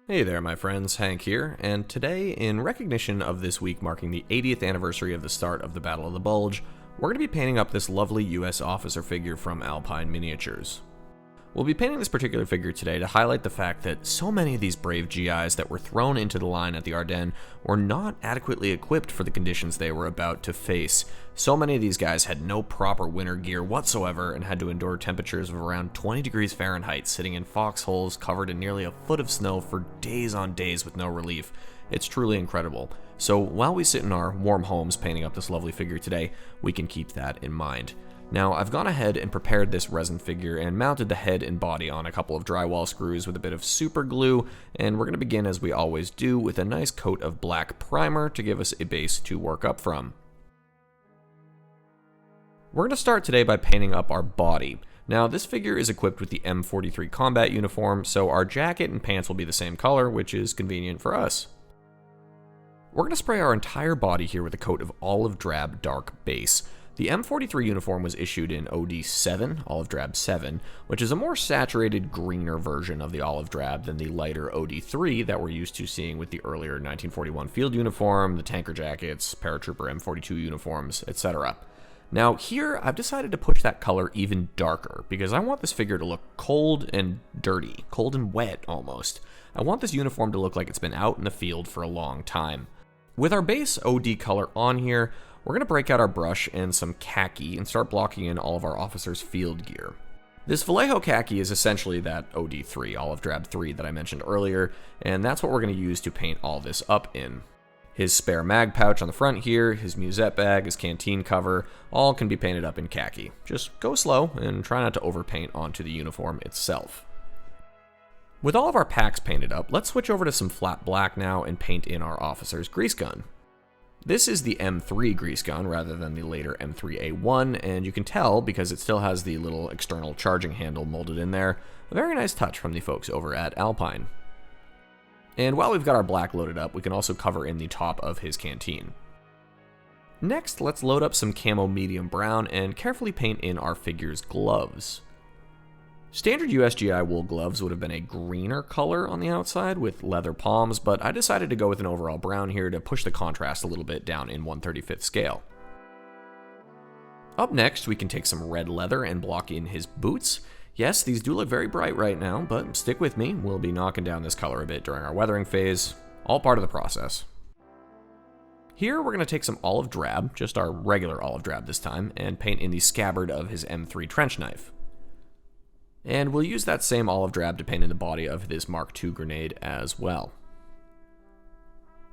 Hey there, my friends, Hank here, and today, in recognition of this week marking the 80th anniversary of the start of the Battle of the Bulge, we're going to be painting up this lovely US officer figure from Alpine Miniatures. We'll be painting this particular figure today to highlight the fact that so many of these brave GIs that were thrown into the line at the Ardennes were not adequately equipped for the conditions they were about to face. So many of these guys had no proper winter gear whatsoever and had to endure temperatures of around 20 degrees Fahrenheit, sitting in foxholes covered in nearly a foot of snow for days on days with no relief. It's truly incredible. So while we sit in our warm homes painting up this lovely figure today, we can keep that in mind. Now, I've gone ahead and prepared this resin figure and mounted the head and body on a couple of drywall screws with a bit of super glue, and we're going to begin as we always do with a nice coat of black primer to give us a base to work up from. We're going to start today by painting up our body. Now, this figure is equipped with the M43 combat uniform, so our jacket and pants will be the same color, which is convenient for us. We're going to spray our entire body here with a coat of olive drab dark base. The M43 uniform was issued in OD7, Olive Drab 7, which is a more saturated, greener version of the olive drab than the lighter OD3 that we're used to seeing with the earlier 1941 field uniform, the tanker jackets, paratrooper M42 uniforms, etc. Now here, I've decided to push that color even darker, because I want this figure to look cold and dirty, cold and wet almost. I want this uniform to look like it's been out in the field for a long time. With our base OD color on here, we're going to break out our brush and some khaki and start blocking in all of our officers' field gear. This Vallejo khaki is essentially that OD3, Olive Drab 3 that I mentioned earlier, and that's what we're going to use to paint all this up in. His spare mag pouch on the front here, his musette bag, his canteen cover, all can be painted up in khaki. Just go slow and try not to overpaint onto the uniform itself. With all of our packs painted up, let's switch over to some flat black now and paint in our officer's grease gun. This is the M3 grease gun rather than the later M3A1, and you can tell because it still has the little external charging handle molded in there. A very nice touch from the folks over at Alpine. And while we've got our black loaded up, we can also cover in the top of his canteen. Next, let's load up some camo medium brown and carefully paint in our figure's gloves. Standard USGI wool gloves would have been a greener color on the outside with leather palms, but I decided to go with an overall brown here to push the contrast a little bit down in 1/35th scale. Up next, we can take some red leather and block in his boots. Yes, these do look very bright right now, but stick with me, we'll be knocking down this color a bit during our weathering phase, all part of the process. Here we're going to take some olive drab, just our regular olive drab this time, and paint in the scabbard of his M3 trench knife. And we'll use that same olive drab to paint in the body of this Mark II grenade as well.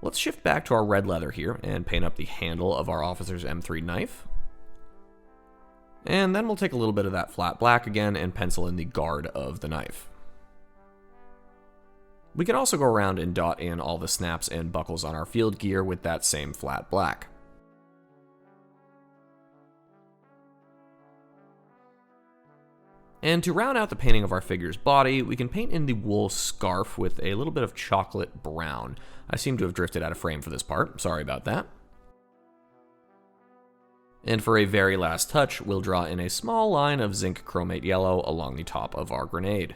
Let's shift back to our red leather here and paint up the handle of our officer's M3 knife. And then we'll take a little bit of that flat black again and pencil in the guard of the knife. We can also go around and dot in all the snaps and buckles on our field gear with that same flat black. And to round out the painting of our figure's body, we can paint in the wool scarf with a little bit of chocolate brown. I seem to have drifted out of frame for this part, sorry about that. And for a very last touch, we'll draw in a small line of zinc chromate yellow along the top of our grenade.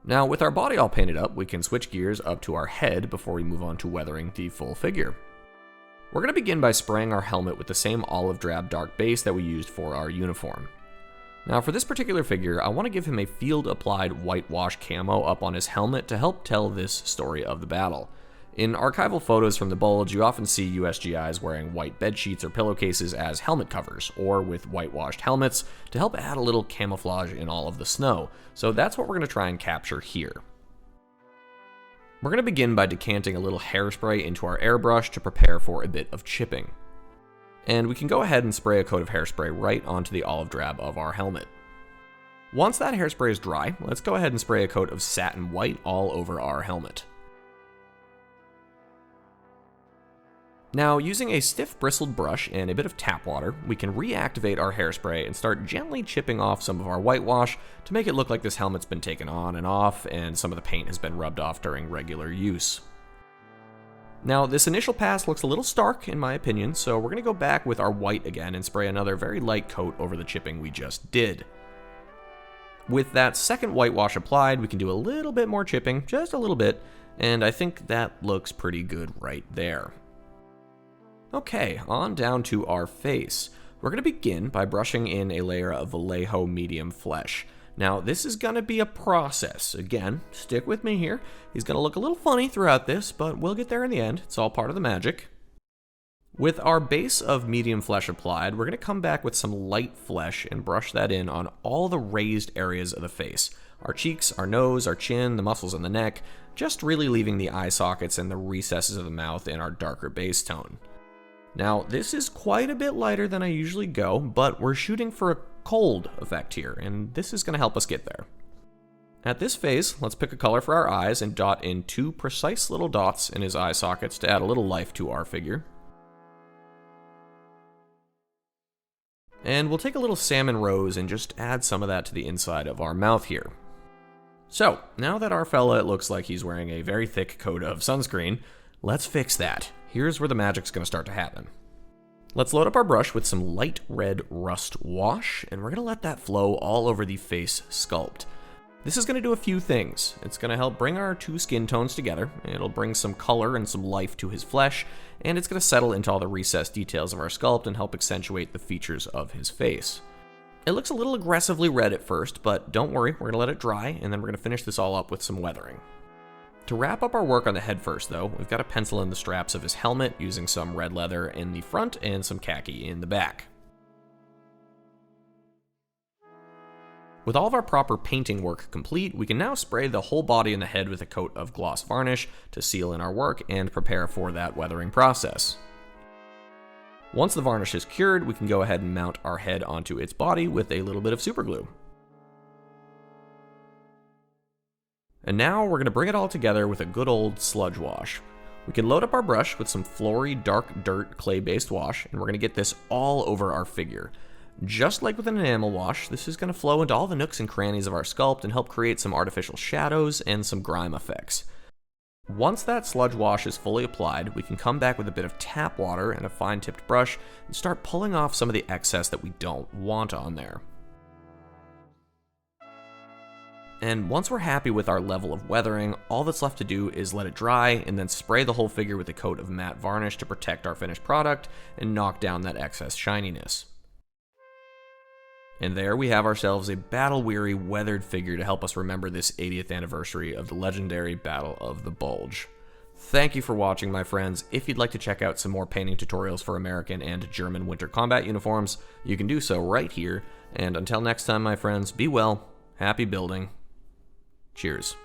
Now, with our body all painted up, we can switch gears up to our head before we move on to weathering the full figure. We're going to begin by spraying our helmet with the same olive drab dark base that we used for our uniform. Now for this particular figure, I want to give him a field-applied whitewash camo up on his helmet to help tell this story of the battle. In archival photos from the Bulge, you often see USGIs wearing white bedsheets or pillowcases as helmet covers, or with whitewashed helmets to help add a little camouflage in all of the snow. So that's what we're going to try and capture here. We're going to begin by decanting a little hairspray into our airbrush to prepare for a bit of chipping. And we can go ahead and spray a coat of hairspray right onto the olive drab of our helmet. Once that hairspray is dry, let's go ahead and spray a coat of satin white all over our helmet. Now, using a stiff bristled brush and a bit of tap water, we can reactivate our hairspray and start gently chipping off some of our whitewash to make it look like this helmet's been taken on and off and some of the paint has been rubbed off during regular use. Now, this initial pass looks a little stark in my opinion, so we're going to go back with our white again and spray another very light coat over the chipping we just did. With that second whitewash applied, we can do a little bit more chipping, just a little bit, and I think that looks pretty good right there. Okay, on down to our face. We're going to begin by brushing in a layer of Vallejo medium flesh. Now, this is going to be a process. Again, stick with me here. He's going to look a little funny throughout this, but we'll get there in the end. It's all part of the magic. With our base of medium flesh applied, we're going to come back with some light flesh and brush that in on all the raised areas of the face. Our cheeks, our nose, our chin, the muscles in the neck, just really leaving the eye sockets and the recesses of the mouth in our darker base tone. Now, this is quite a bit lighter than I usually go, but we're shooting for a cold effect here, and this is going to help us get there. At this phase, let's pick a color for our eyes and dot in 2 precise little dots in his eye sockets to add a little life to our figure. And we'll take a little salmon rose and just add some of that to the inside of our mouth here. So, now that our fella looks like he's wearing a very thick coat of sunscreen, let's fix that. Here's where the magic's going to start to happen. Let's load up our brush with some light red rust wash, and we're going to let that flow all over the face sculpt. This is going to do a few things. It's going to help bring our 2 skin tones together, it'll bring some color and some life to his flesh, and it's going to settle into all the recessed details of our sculpt and help accentuate the features of his face. It looks a little aggressively red at first, but don't worry, we're going to let it dry, and then we're going to finish this all up with some weathering. To wrap up our work on the head first, though, we've got to pencil in the straps of his helmet using some red leather in the front and some khaki in the back. With all of our proper painting work complete, we can now spray the whole body and the head with a coat of gloss varnish to seal in our work and prepare for that weathering process. Once the varnish is cured, we can go ahead and mount our head onto its body with a little bit of super glue. And now we're going to bring it all together with a good old sludge wash. We can load up our brush with some flory dark dirt clay-based wash, and we're going to get this all over our figure. Just like with an enamel wash, this is going to flow into all the nooks and crannies of our sculpt and help create some artificial shadows and some grime effects. Once that sludge wash is fully applied, we can come back with a bit of tap water and a fine-tipped brush and start pulling off some of the excess that we don't want on there. And once we're happy with our level of weathering, all that's left to do is let it dry and then spray the whole figure with a coat of matte varnish to protect our finished product and knock down that excess shininess. And there we have ourselves a battle-weary, weathered figure to help us remember this 80th anniversary of the legendary Battle of the Bulge. Thank you for watching, my friends. If you'd like to check out some more painting tutorials for American and German winter combat uniforms, you can do so right here. And until next time, my friends, be well, happy building. Cheers.